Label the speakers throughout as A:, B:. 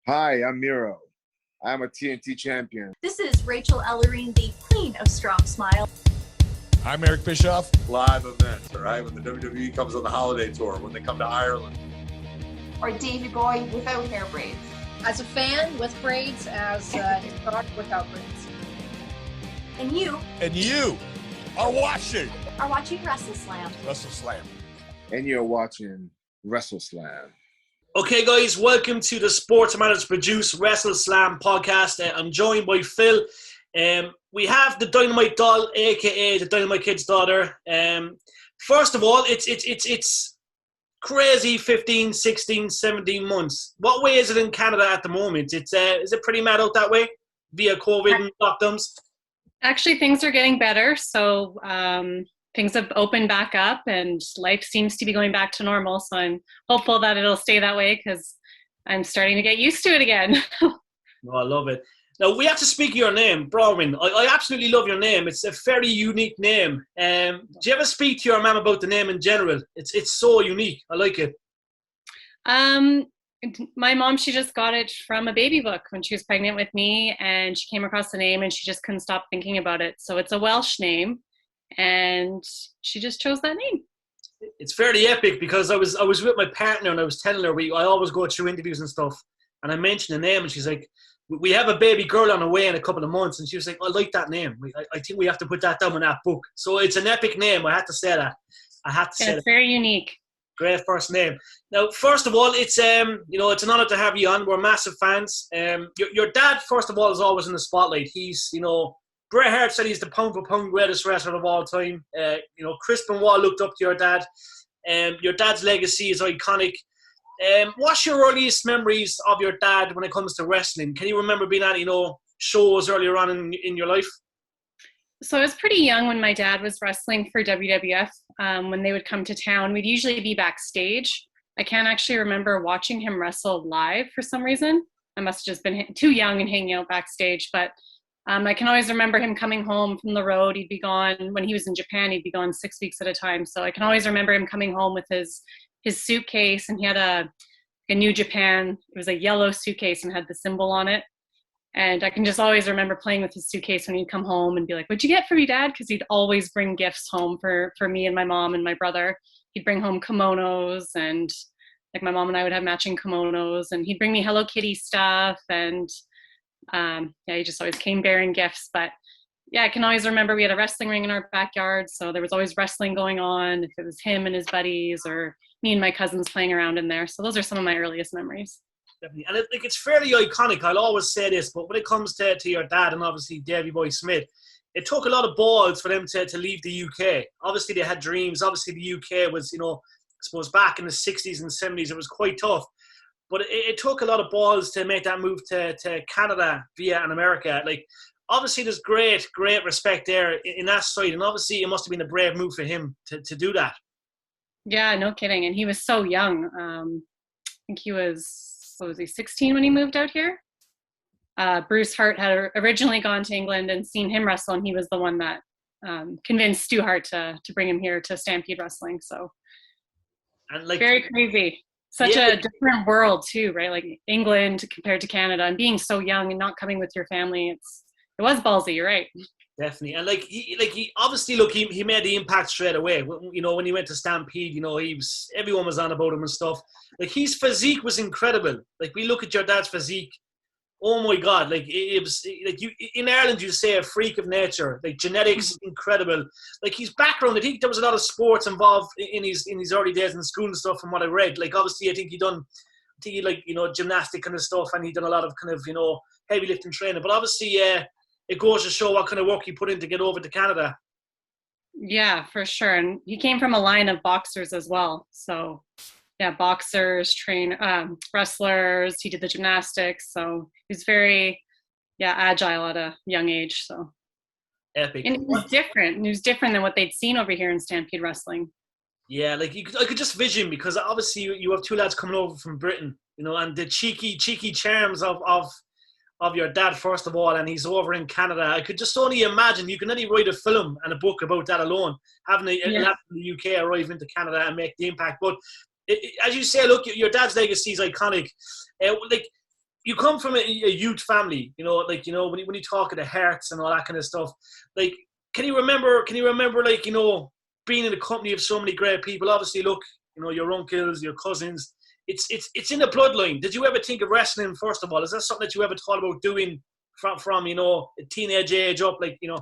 A: Hi, I'm Miro. I'm a TNT champion.
B: This is Rachel Ellering, the Queen of Strong Smile.
C: I'm Eric Bischoff.
D: Live events, all right? When the WWE comes on the holiday tour, when they come to Ireland.
E: Or Davy Boy without hair braids.
F: As a fan with braids, as his daughter without braids.
B: And you
C: Are watching
B: WrestleSlam.
C: WrestleSlam.
A: And you're watching WrestleSlam.
G: Okay, guys, welcome to the Sports Matters Produce WrestleSlam podcast. I'm joined by Phil. We have the Dynamite doll, aka the Dynamite Kid's daughter. First of all, it's crazy 15, 16, 17 months. What way is it in Canada at the moment? Is it pretty mad out that way via COVID and lockdowns?
H: Actually, things are getting better. So things have opened back up and life seems to be going back to normal. So I'm hopeful that it'll stay that way because I'm starting to get used to it again.
G: Oh, I love it. Now, we have to speak your name, Bronwyne. I absolutely love your name. It's a very unique name. Do you ever speak to your mum about the name in general? It's so unique. I like it.
H: My mom, she just got it from a baby book when she was pregnant with me, and she came across the name and she just couldn't stop thinking about it. So it's a Welsh name, and she just chose that name.
G: It's fairly epic because I was with my partner and I was telling her I always go through interviews and stuff, and I mentioned the name and she's like, we have a baby girl on the way in a couple of months, and she was like, I like that name. I think we have to put that down in that book. So it's an epic name. I had to say that.
H: It's very unique.
G: Great first name. Now, first of all, it's it's an honor to have you on. We're massive fans. Your dad, first of all, is always in the spotlight. He's, Bret Hart said he's the pound for pound greatest wrestler of all time. Chris Benoit looked up to your dad. Your dad's legacy is iconic. What's your earliest memories of your dad when it comes to wrestling? Can you remember being at, shows earlier on in your life?
H: So I was pretty young when my dad was wrestling for WWF. When they would come to town, we'd usually be backstage. I can't actually remember watching him wrestle live for some reason. I must have just been too young and hanging out backstage. But I can always remember him coming home from the road. He'd be gone, when he was in Japan, he'd be gone 6 weeks at a time. So I can always remember him coming home with his suitcase, and he had a New Japan. It was a yellow suitcase and had the symbol on it. And I can just always remember playing with his suitcase when he'd come home and be like, what'd you get for me, Dad? Because he'd always bring gifts home for me and my mom and my brother. He'd bring home kimonos, and like my mom and I would have matching kimonos, and he'd bring me Hello Kitty stuff. And he just always came bearing gifts. But yeah, I can always remember we had a wrestling ring in our backyard. So there was always wrestling going on, if it was him and his buddies or me and my cousins playing around in there. So those are some of my earliest memories.
G: Definitely. And it's fairly iconic. I'll always say this, but when it comes to your dad and obviously Davey Boy Smith, it took a lot of balls for them to leave the UK. Obviously, they had dreams. Obviously, the UK was, I suppose back in the 60s and 70s, it was quite tough. But it took a lot of balls to make that move to Canada via America. Like, obviously, there's great respect there in that side. And obviously, it must have been a brave move for him to do that. Yeah,
H: no kidding. And he was so young. I think he was... So was he 16 when he moved out here? Bruce Hart had originally gone to England and seen him wrestle, and he was the one that convinced Stu Hart to bring him here to Stampede Wrestling. So and very crazy. Such a different world too, right? Like England compared to Canada, and being so young and not coming with your family, it was ballsy. You're right.
G: Definitely. And he obviously, he made the impact straight away. When he went to Stampede, everyone was on about him and stuff. Like, his physique was incredible. Like, we look at your dad's physique. Oh my God. Like, it was like in Ireland, you say a freak of nature, like genetics, incredible. Like, his background, I think there was a lot of sports involved in his early days in school and stuff from what I read. Like, obviously, I think he gymnastic kind of stuff, and he done a lot of kind of, heavy lifting training. But obviously, it goes to show what kind of work he put in to get over to Canada.
H: Yeah, for sure. And he came from a line of boxers as well. So, yeah, boxers, wrestlers. He did the gymnastics. So he's very, agile at a young age. So
G: epic.
H: And it was different. It was different than what they'd seen over here in Stampede Wrestling.
G: Yeah, like I could just vision, because obviously you have two lads coming over from Britain, and the cheeky charms of your dad, first of all, and he's over in Canada. I could just only imagine. You can only write a film and a book about that alone, having a lad from the UK arrive into Canada and make the impact. But as you say, look, your dad's legacy is iconic. you come from a youth family, you know, like, you know, when you talk of the Hearts and all that kind of stuff, like, can you remember, like, you know, being in the company of so many great people? Obviously, look, you know, your uncles, your cousins, it's in the bloodline. Did you ever think of wrestling, first of all? Is that something that you ever thought about doing from you know, a teenage age up, like, you know?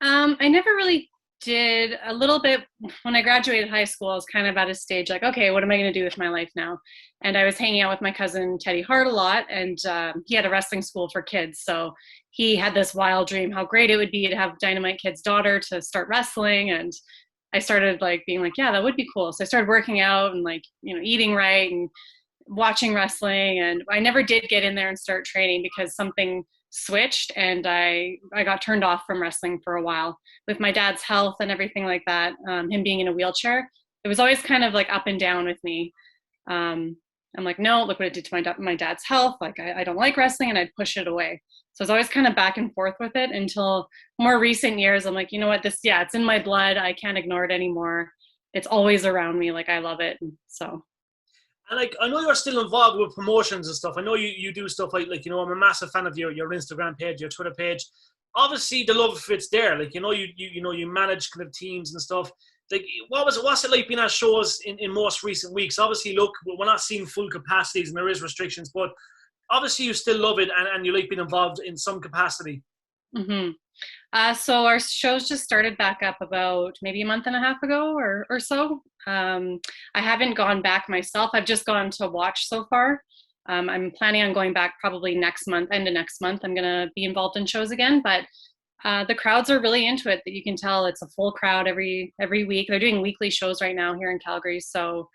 H: I never really did. A little bit when I graduated high school, I was kind of at a stage like, okay, what am I going to do with my life now? And I was hanging out with my cousin Teddy Hart a lot, and he had a wrestling school for kids. So he had this wild dream how great it would be to have Dynamite Kid's daughter to start wrestling. And I started like being like, yeah, that would be cool. So I started working out and like, you know, eating right and watching wrestling. And I never did get in there and start training because something switched and I got turned off from wrestling for a while with my dad's health and everything like that. Him being in a wheelchair, it was always kind of like up and down with me. I'm like, no, look what it did to my dad's health. Like, I don't like wrestling, and I'd push it away. So I was always kind of back and forth with it until more recent years. I'm like, you know what, it's in my blood. I can't ignore it anymore. It's always around me. Like, I love it. And so.
G: And like, I know you're still involved with promotions and stuff. I know you do stuff like, you know, I'm a massive fan of your Instagram page, your Twitter page. Obviously, the love fits there. Like, you know, you manage kind of teams and stuff. Like, what's it like being at shows in most recent weeks? Obviously, look, we're not seeing full capacities and there is restrictions, but obviously you still love it and you like being involved in some capacity.
H: Mm-hmm. So our shows just started back up about maybe a month and a half ago or so. I haven't gone back myself. I've just gone to watch so far. I'm planning on going back probably next month, end of next month. I'm going to be involved in shows again, but the crowds are really into it. That you can tell it's a full crowd every week. They're doing weekly shows right now here in Calgary, so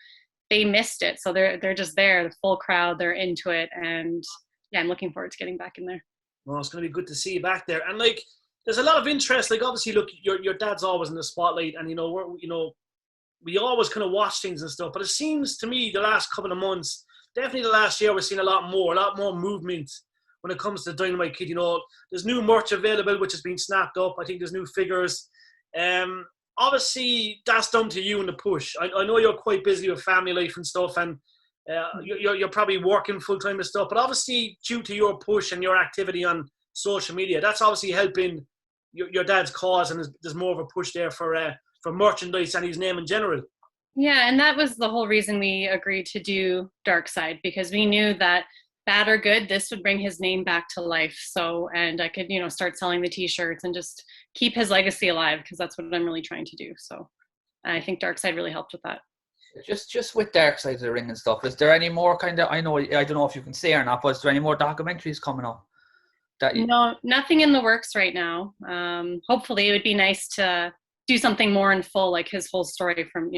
H: they missed it. So they're just there, the full crowd. They're into it, and yeah, I'm looking forward to getting back in there.
G: Well, it's going to be good to see you back there. And like, there's a lot of interest. Like, obviously, look, your dad's always in the spotlight, and we always kind of watch things and stuff. But it seems to me the last couple of months, definitely the last year, we're seeing a lot more movement when it comes to Dynamite Kid. You know, there's new merch available, which has been snapped up. I think there's new figures. Obviously, that's down to you and the push. I know you're quite busy with family life and stuff, and you're probably working full time and stuff. But obviously, due to your push and your activity on social media, that's obviously helping your dad's cause, and there's more of a push there for merchandise and his name in general.
H: Yeah, and that was the whole reason we agreed to do Dark Side, because we knew that bad or good, this would bring his name back to life. So, and I could, start selling the t-shirts and just keep his legacy alive, because that's what I'm really trying to do. So I think Dark Side really helped with that.
I: Just with Dark Side of the Ring and stuff, is there any more I don't know if you can say or not, but is there any more documentaries coming up?
H: No, nothing in the works right now. Hopefully it would be nice to do something more in full, like his whole story from,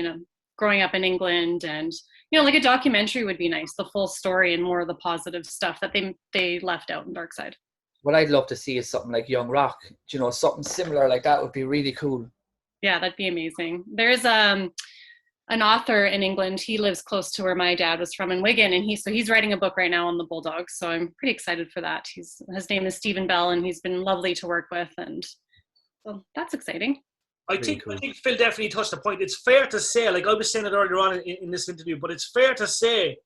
H: growing up in England, and, like a documentary would be nice, the full story and more of the positive stuff that they left out in Dark Side.
I: What I'd love to see is something like Young Rock, something similar like that would be really cool. Yeah,
H: that'd be amazing. There's an author in England. He lives close to where my dad was from in Wigan, and he's writing a book right now on the Bulldogs. So I'm pretty excited for that. His name is Stephen Bell, and he's been lovely to work with, and so that's exciting.
G: I think Phil definitely touched the point. It's fair to say, like I was saying it earlier on in this interview, but it's fair to say,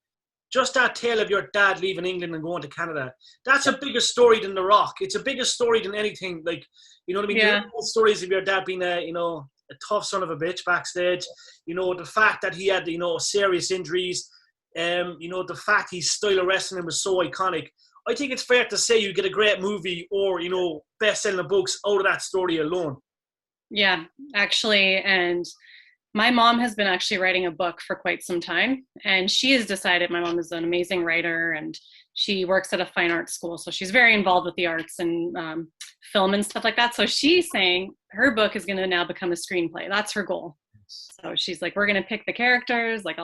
G: just that tale of your dad leaving England and going to Canada, that's a bigger story than The Rock. It's a bigger story than anything. Like, you know what I mean? Yeah. The stories of your dad being a tough son of a bitch backstage, the fact that he had, serious injuries, the fact his style of wrestling was so iconic. I think it's fair to say you get a great movie or, best-selling books out of that story alone.
H: Yeah, actually, and my mom has been actually writing a book for quite some time, and she has decided, my mom is an amazing writer, and she works at a fine arts school, so she's very involved with the arts and film and stuff like that. So she's saying her book is going to now become a screenplay. That's her goal. So she's like, we're going to pick the characters. Like,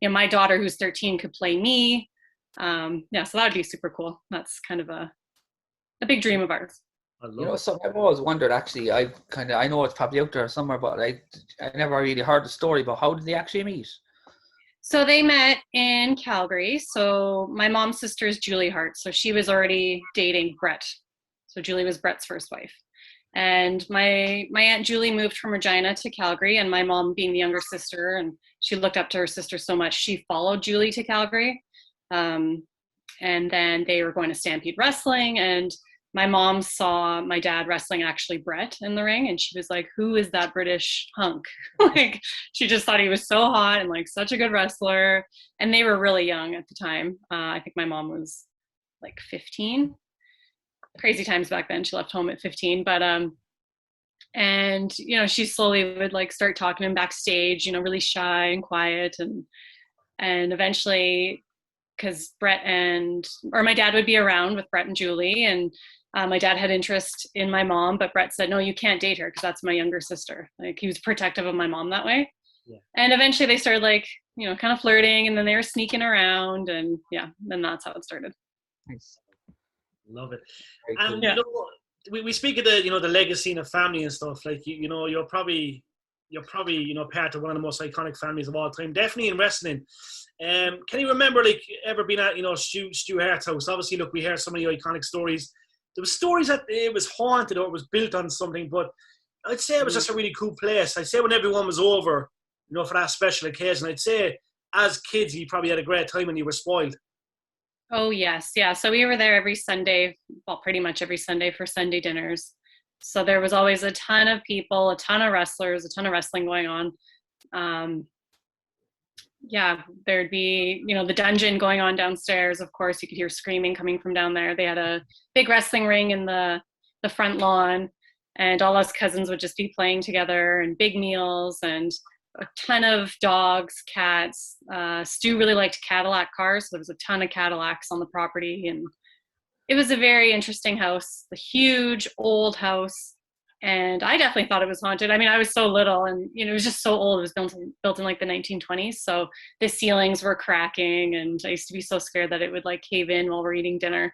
H: my daughter who's 13 could play me. So that would be super cool. That's kind of a big dream of ours.
I: Something I've always wondered, actually, I know it's probably out there somewhere, but I never really heard the story, but how did they actually meet?
H: So they met in Calgary. So my mom's sister is Julie Hart. So she was already dating Brett. So Julie was Brett's first wife. And my Aunt Julie moved from Regina to Calgary, and my mom, being the younger sister, and she looked up to her sister so much, she followed Julie to Calgary. And then they were going to Stampede Wrestling, and my mom saw my dad wrestling actually Brett in the ring, and she was like, who is that British hunk? Like, she just thought he was so hot and like such a good wrestler. And they were really young at the time. I think my mom was like 15. Crazy times back then. She left home at 15. But and you know, she slowly would like start talking to him backstage, you know, really shy and quiet, and eventually, because my dad would be around with Brett and Julie, and my dad had interest in my mom, but Brett said, no, you can't date her because that's my younger sister. Like, he was protective of my mom that way. Yeah. And eventually they started like, you know, kind of flirting, and then they were sneaking around, and yeah, then that's how it started.
I: Nice.
G: Love it. And you know, we speak of the, you know, the legacy and the family and stuff. Like, you know, you're probably, you know, part of one of the most iconic families of all time, definitely in wrestling. Can you remember, like, ever been at, you know, Stu Hart's house? Obviously, look, we heard so many iconic stories. There was stories that it was haunted or it was built on something, but I'd say it was just a really cool place. I'd say when everyone was over, you know, for that special occasion, I'd say as kids, you probably had a great time and you were spoiled.
H: Oh, yes. Yeah. So we were there every Sunday, well, pretty much every Sunday for Sunday dinners. So there was always a ton of people, a ton of wrestlers, a ton of wrestling going on. Yeah, there'd be, you know, the dungeon going on downstairs. Of course, you could hear screaming coming from down there. They had a big wrestling ring in the front lawn, and all us cousins would just be playing together, and big meals, and a ton of dogs, cats. Stu really liked Cadillac cars, so there was a ton of Cadillacs on the property, and it was a very interesting house, a huge old house. And I definitely thought it was haunted. I mean, I was so little, and you know, it was just so old. It was built in like the 1920s, so the ceilings were cracking, and I used to be so scared that it would like cave in while we're eating dinner.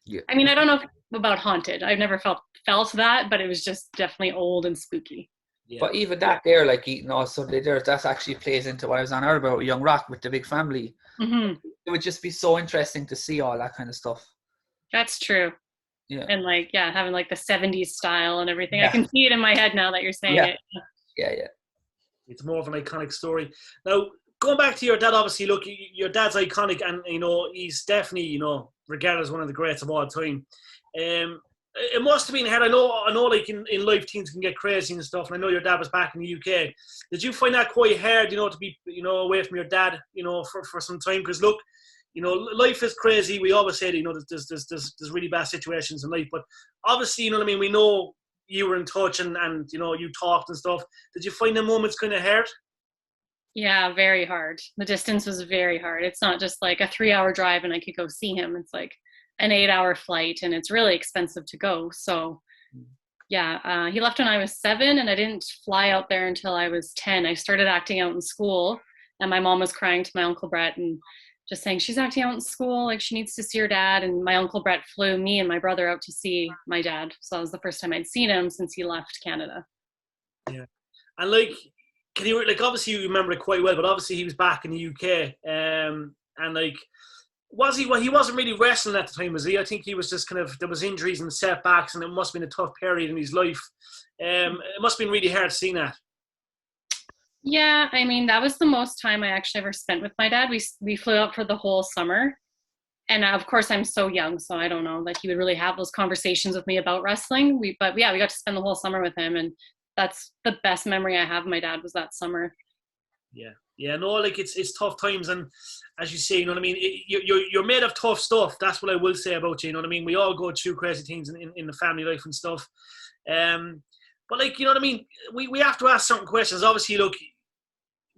H: Yeah. I mean, I don't know about haunted. I've never felt that, but it was just definitely old and spooky.
I: Yeah. But even that there, like eating all Sunday there, that actually plays into what I was on earlier about Young Rock with the big family. Mm-hmm. It would just be so interesting to see all that kind of stuff.
H: That's true. Yeah. And like, yeah, having like the 70s style and everything.
I: Yeah.
H: I can see it in my head now that you're saying it.
I: Yeah.
G: It's more of an iconic story. Now, going back to your dad, obviously, look, your dad's iconic, and, you know, he's definitely, you know, regarded as one of the greats of all time. It must have been hard. I know like in life things can get crazy and stuff, and I know your dad was back in the UK. Did you find that quite hard, you know, to be, you know, away from your dad, you know, for some time? Because look, you know, life is crazy. We always say that, you know, there's really bad situations in life. But obviously, you know what I mean, we know you were in touch and you know, you talked and stuff. Did you find the moments kind of hard?
H: Yeah, very hard. The distance was very hard. It's not just like a 3-hour drive and I could go see him. It's like an 8-hour flight, and it's really expensive to go. So, yeah, he left when I was 7, and I didn't fly out there until I was 10. I started acting out in school, and my mom was crying to my Uncle Brett and just saying, she's acting out in school, like she needs to see her dad. And my Uncle Brett flew me and my brother out to see my dad. So that was the first time I'd seen him since he left Canada.
G: Yeah. And like, can you, like, obviously you remember it quite well, but obviously he was back in the UK. And like, he wasn't really wrestling at the time, was he? I think he was just kind of, there was injuries and setbacks, and it must have been a tough period in his life. It must have been really hard seeing that.
H: Yeah, I mean, that was the most time I actually ever spent with my dad. We flew out for the whole summer. And of course, I'm so young, so I don't know that he would really have those conversations with me about wrestling. But we got to spend the whole summer with him. And that's the best memory I have of my dad, was that summer.
G: Yeah, no, like it's tough times. And as you say, you know what I mean? You're made of tough stuff. That's what I will say about you, you know what I mean? We all go through crazy things in the family life and stuff. But like, you know what I mean? We have to ask certain questions. Obviously, look,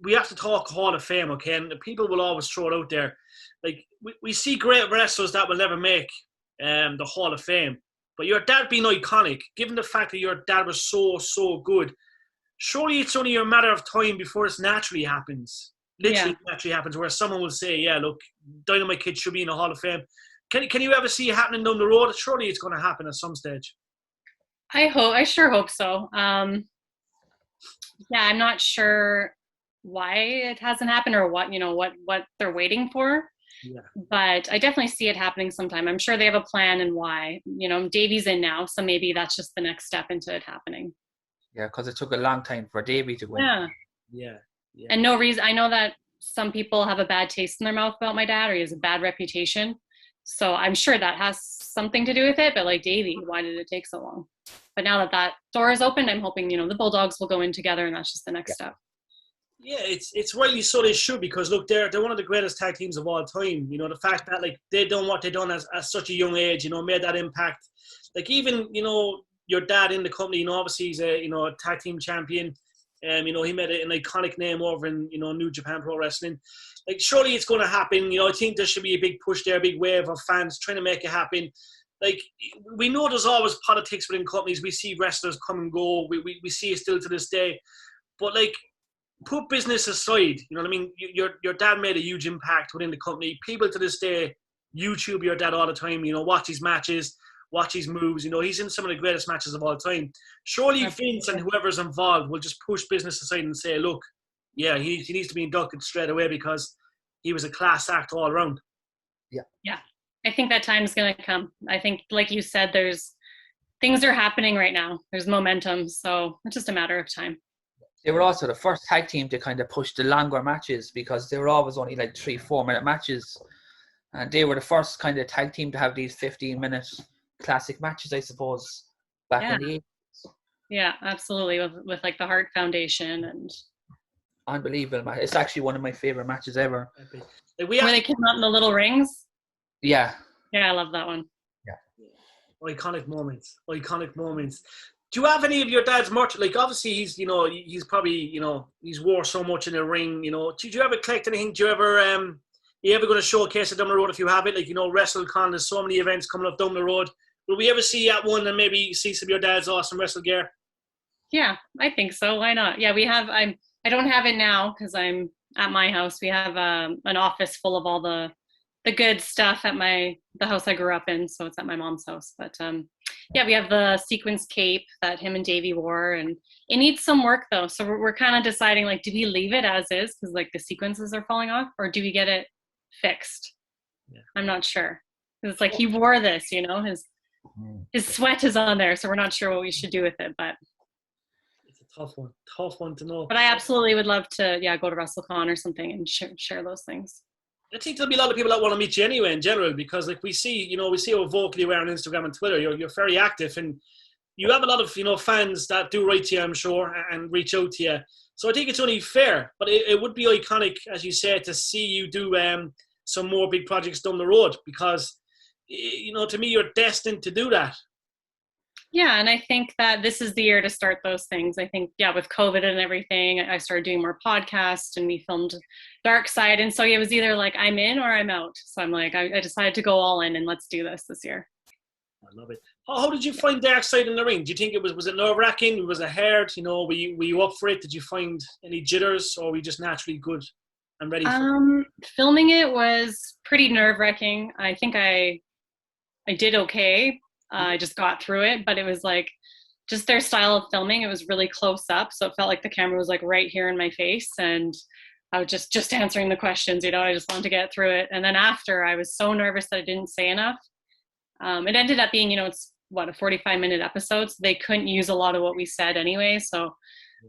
G: we have to talk Hall of Fame, okay? And people will always throw it out there. Like, we see great wrestlers that will never make the Hall of Fame. But your dad being iconic, given the fact that your dad was so good, surely it's only a matter of time before this naturally happens. Literally naturally happens, where someone will say, yeah, look, Dynamite Kid should be in the Hall of Fame. Can you ever see it happening down the road? Surely it's going to happen at some stage.
H: I sure hope so. I'm not sure why it hasn't happened or what they're waiting for. Yeah. But I definitely see it happening sometime. I'm sure they have a plan and why. You know, Davey's in now, so maybe that's just the next step into it happening.
I: Yeah, because it took a long time for Davey to win.
G: Yeah.
H: And no reason. I know that some people have a bad taste in their mouth about my dad, or he has a bad reputation. So I'm sure that has something to do with it. But like Davey, why did it take so long? But now that door is open, I'm hoping, the Bulldogs will go in together, and that's just the next step.
G: Yeah, it's rightly so they should, because look, they're one of the greatest tag teams of all time. The fact that like they done what they done at such a young age, made that impact. Like even your dad in the company, obviously he's a tag team champion. He made an iconic name over in New Japan Pro Wrestling. Like surely it's going to happen. I think there should be a big push there, a big wave of fans trying to make it happen. Like we know there's always politics within companies. We see wrestlers come and go. We see it still to this day. But like, put business aside, you know what I mean? Your dad made a huge impact within the company. People to this day YouTube your dad all the time, watch his matches, watch his moves. He's in some of the greatest matches of all time. Surely Vince and whoever's involved will just push business aside and say, look, yeah, he needs to be inducted straight away because he was a class act all around.
H: Yeah. I think that time's going to come. I think, like you said, things are happening right now. There's momentum. So it's just a matter of time.
I: They were also the first tag team to kind of push the longer matches, because they were always only like 3-4 minute matches. And they were the first kind of tag team to have these 15-minute classic matches, I suppose, back in the 80s.
H: Yeah, absolutely. With like the Hart Foundation and...
I: Unbelievable match. It's actually one of my favorite matches ever.
H: Where they came out in the little rings?
I: Yeah.
H: Yeah, I love that one.
G: Yeah. Iconic moments. Do you have any of your dad's merch? Like, obviously, he's probably, he's wore so much in the ring, Did you ever collect anything? Do you ever, you ever going to showcase it down the road if you have it? Like, WrestleCon, there's so many events coming up down the road. Will we ever see that one and maybe see some of your dad's awesome wrestle gear?
H: Yeah, I think so. Why not? Yeah, we have, I don't have it now because I'm at my house. We have an office full of all the good stuff at the house I grew up in. So it's at my mom's house. But yeah, we have the sequins cape that him and Davey wore, and it needs some work though. So we're kind of deciding, like, do we leave it as is because like the sequences are falling off, or do we get it fixed? Yeah. I'm not sure. It's like he wore this, his sweat is on there, so we're not sure what we should do with it. But
G: it's a tough one to know.
H: But I absolutely would love to, go to WrestleCon or something and share those things.
G: I think there'll be a lot of people that want to meet you anyway in general, because like we see how vocally you are on Instagram and Twitter. You're very active, and you have a lot of fans that do write to you, I'm sure, and reach out to you. So I think it's only fair, but it would be iconic, as you said, to see you do some more big projects down the road, because to me you're destined to do that.
H: Yeah, and I think that this is the year to start those things. I think, with COVID and everything, I started doing more podcasts, and we filmed Dark Side. And so it was either like I'm in or I'm out. So I'm like, I decided to go all in and let's do this year.
G: I love it. How did you find Dark Side in the ring? Do you think was it nerve-wracking? Was it hard? Were you up for it? Did you find any jitters, or were you just naturally good and ready for it?
H: Filming it was pretty nerve-wracking. I think I did okay. I just got through it, but it was like just their style of filming. It was really close up, so it felt like the camera was like right here in my face, and I was just answering the questions. I just wanted to get through it. And then after, I was so nervous that I didn't say enough. It ended up being, it's a 45-minute episode, so they couldn't use a lot of what we said anyway. So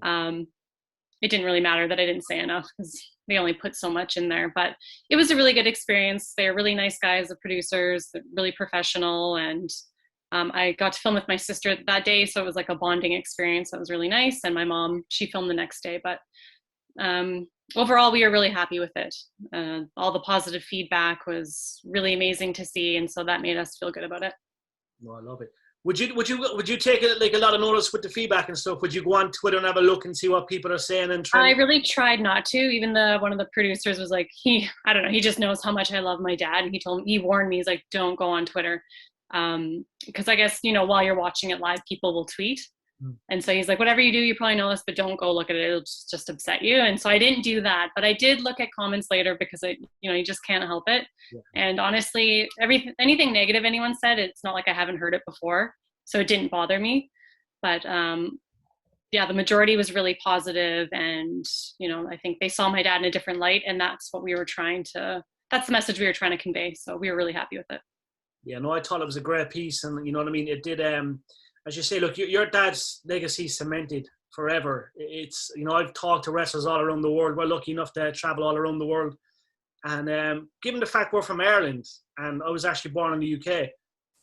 H: it didn't really matter that I didn't say enough because they only put so much in there. But it was a really good experience. They're really nice guys, the producers, really professional, and I got to film with my sister that day, so it was like a bonding experience that was really nice. And my mom, she filmed the next day. But overall, we were really happy with it. All the positive feedback was really amazing to see, and so that made us feel good about it.
G: No, I love it. Would you take a lot of notice with the feedback and stuff? Would you go on Twitter and have a look and see what people are saying and trending?
H: I really tried not to. Even one of the producers was like, he just knows how much I love my dad, and he warned me. He's like, don't go on Twitter. Because I guess, while you're watching it live, people will tweet. And so he's like, whatever you do, you probably know this, but don't go look at it. It'll just upset you. And so I didn't do that, but I did look at comments later because you just can't help it. Yeah. And honestly, anything negative anyone said, it's not like I haven't heard it before. So it didn't bother me. But the majority was really positive, and, I think they saw my dad in a different light, and that's the message we were trying to convey. So we were really happy with it.
G: Yeah, no, I thought it was a great piece, and you know what I mean? It did, as you say, look, your dad's legacy cemented. forever. It's, you know, I've talked to wrestlers all around the world. We're lucky enough to travel all around the world. And given the fact we're from Ireland and I was actually born in the UK,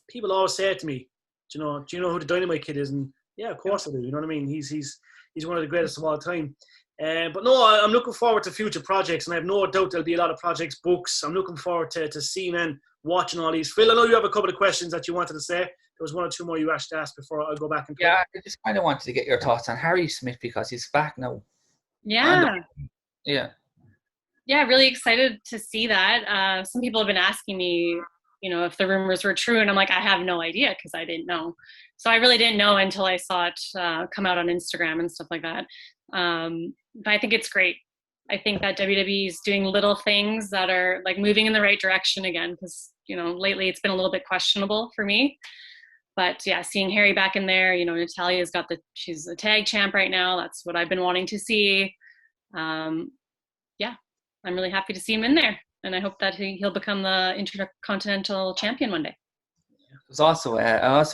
G: people always say to me, do you know who the Dynamite Kid is? And yeah, of course I do. You know what I mean? He's one of the greatest of all time. But no, I'm looking forward to future projects, and I have no doubt there'll be a lot of projects, books. I'm looking forward to seeing and watching all these. Phil, I know you have a couple of questions that you wanted to say. There was one or two more you actually asked before I go back and
I: yeah, I just kind of wanted to get your thoughts on Harry Smith because he's back now.
H: Yeah.
I: Yeah,
H: really excited to see that. Some people have been asking me, you know, if the rumors were true, and I'm like, I have no idea because I didn't know. So I really didn't know until I saw it come out on Instagram and stuff like that. But I think it's great. I think that WWE is doing little things that are like moving in the right direction again, because, you know, lately it's been a little bit questionable for me. But yeah, seeing Harry back in there, you know, Natalia's she's a tag champ right now. That's what I've been wanting to see. Yeah, I'm really happy to see him in there. And I hope that he'll become the Intercontinental Champion one day.
I: I also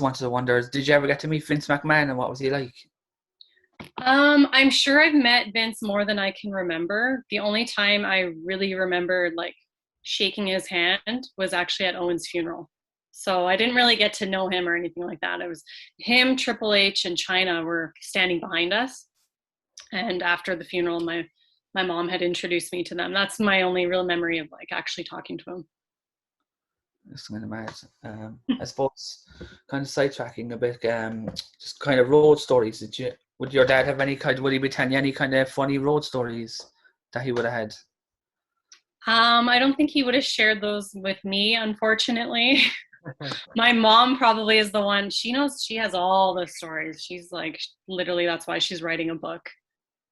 I: wanted to wonder, did you ever get to meet Vince McMahon, and what was he like?
H: I'm sure I've met Vince more than I can remember. The only time I really remembered like shaking his hand was actually at Owen's funeral. So I didn't really get to know him or anything like that. It was him, Triple H, and Chyna were standing behind us. And after the funeral, my mom had introduced me to them. That's my only real memory of like actually talking to him.
I: That's kind of mad. I suppose, kind of sidetracking a bit, just kind of road stories. Would your dad have would he be telling you any kind of funny road stories that he would have had?
H: I don't think he would have shared those with me, unfortunately. My mom probably is the one. She knows, she has all the stories. She's like, literally, that's why she's writing a book.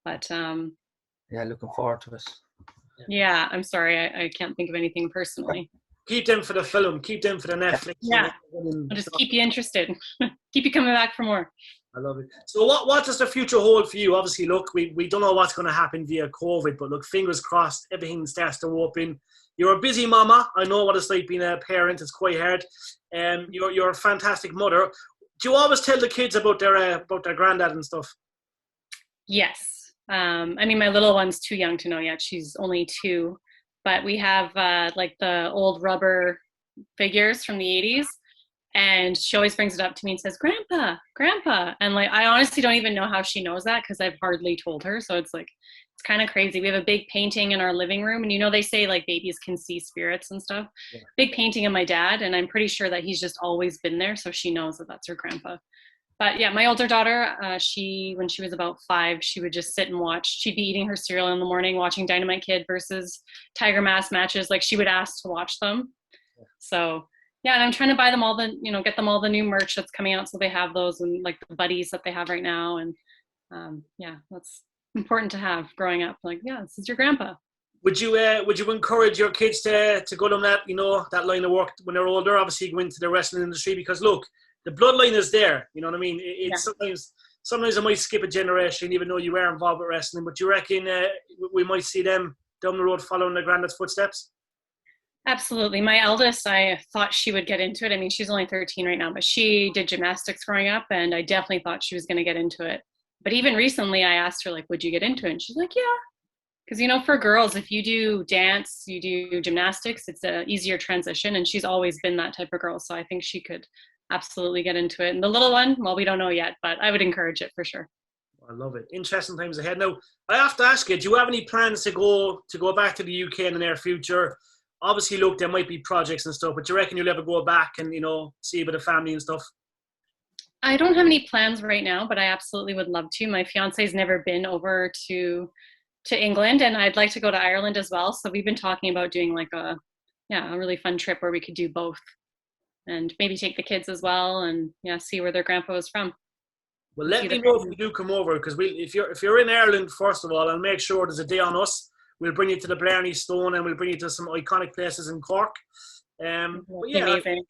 H: But
I: yeah, looking forward to it.
H: Yeah, I'm sorry, I can't think of anything personally.
G: Keep them for the film. Keep them for the Netflix.
H: Yeah, I'll just keep you interested. Keep you coming back for more.
G: I love it. So what does the future hold for you? Obviously, look, we don't know what's going to happen via COVID, but look, fingers crossed, everything starts to open. You're a busy mama. I know what it's like being a parent. It's quite hard. You're a fantastic mother. Do you always tell the kids about their granddad and stuff?
H: Yes. I mean, my little one's too young to know yet. She's only 2. But we have like the old rubber figures from the 80s. And she always brings it up to me and says, Grandpa, Grandpa. And like, I honestly don't even know how she knows that because I've hardly told her. So it's like, it's kind of crazy. We have a big painting in our living room. And you know, they say like babies can see spirits and stuff. Yeah. Big painting of my dad. And I'm pretty sure that he's just always been there. So she knows that that's her grandpa. But yeah, my older daughter, when she was about 5, she would just sit and watch. She'd be eating her cereal in the morning, watching Dynamite Kid versus Tiger Mask matches. Like she would ask to watch them. Yeah. So yeah, and I'm trying to buy them all get them all the new merch that's coming out. So they have those and like the buddies that they have right now. And yeah, that's important to have growing up. Like, yeah, this is your grandpa.
G: Would you encourage your kids to go down that, that line of work when they're older? Obviously, go into the wrestling industry because look, the bloodline is there. You know what I mean? It's sometimes I might skip a generation, even though you were involved with wrestling. But do you reckon we might see them down the road following their granddad's footsteps?
H: Absolutely. My eldest, I thought she would get into it. I mean, she's only 13 right now, but she did gymnastics growing up, and I definitely thought she was going to get into it. But even recently, I asked her, like, would you get into it? And she's like, yeah. Because, for girls, if you do dance, you do gymnastics, it's an easier transition, and she's always been that type of girl. So I think she could absolutely get into it. And the little one, well, we don't know yet, but I would encourage it for sure.
G: I love it. Interesting times ahead. Now, I have to ask you, do you have any plans to go back to the UK in the near future? Obviously, look, there might be projects and stuff, but do you reckon you'll ever go back and, see a bit of family and stuff?
H: I don't have any plans right now, but I absolutely would love to. My fiance's never been over to England, and I'd like to go to Ireland as well. So we've been talking about doing like a really fun trip where we could do both and maybe take the kids as well and see where their grandpa was from.
G: Well, let me know if you do come over, because if you're in Ireland, first of all, I'll make sure there's a day on us. We'll bring you to the Blarney Stone and we'll bring you to some iconic places in Cork.
H: Amazing.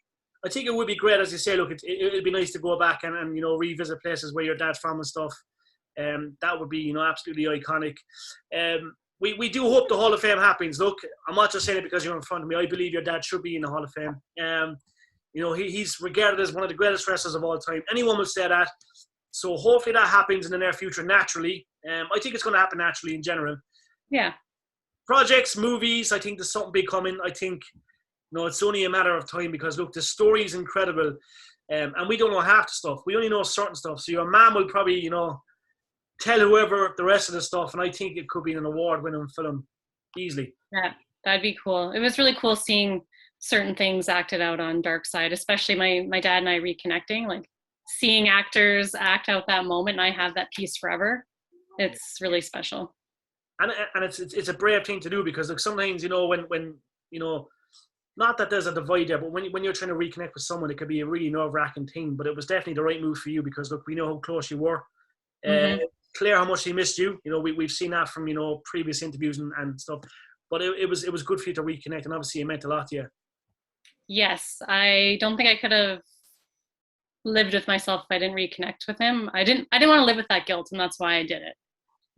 G: I think it would be great, as you say, look, it'd be nice to go back and revisit places where your dad's from and stuff. That would be, absolutely iconic. We do hope the Hall of Fame happens. Look, I'm not just saying it because you're in front of me. I believe your dad should be in the Hall of Fame. He's regarded as one of the greatest wrestlers of all time. Anyone will say that. So hopefully that happens in the near future naturally. I think it's going to happen naturally in general.
H: Yeah.
G: Projects, movies, I think there's something big coming. I think, it's only a matter of time because, look, the story is incredible. And we don't know half the stuff. We only know certain stuff. So your mom will probably, tell whoever the rest of the stuff. And I think it could be an award-winning film easily.
H: Yeah, that'd be cool. It was really cool seeing certain things acted out on Dark Side, especially my dad and I reconnecting, like seeing actors act out that moment and I have that piece forever. It's really special.
G: And it's a brave thing to do because like sometimes, when not that there's a divide there, but when you're trying to reconnect with someone, it could be a really nerve-wracking thing. But it was definitely the right move for you because, look, we know how close you were. Claire, how much he missed you. We've seen that from, previous interviews and stuff. But it was good for you to reconnect, and obviously it meant a lot to you. Yes,
H: I don't think I could have lived with myself if I didn't reconnect with him. I didn't want to live with that guilt, and that's why I did it.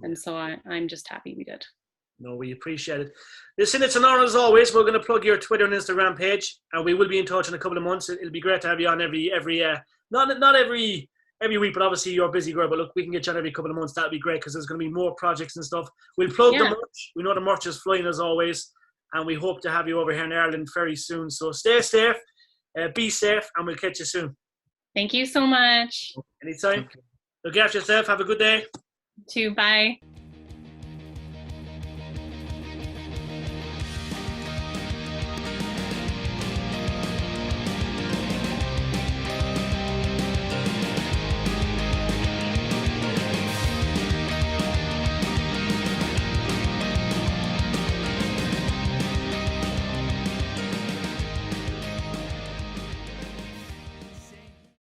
H: And so I'm just happy we did.
G: No, we appreciate it. Listen, it's an honor as always. We're going to plug your Twitter and Instagram page, and we will be in touch in a couple of months. It'll be great to have you on not every week, but obviously you're a busy girl. But look, we can get you on every couple of months. That'd be great because there's going to be more projects and stuff. We'll plug the merch. We know the merch is flying as always, and we hope to have you over here in Ireland very soon. So stay safe, be safe, and we'll catch you soon.
H: Thank you so much.
G: Anytime. Look after yourself. Have a good day.
H: You too. Bye.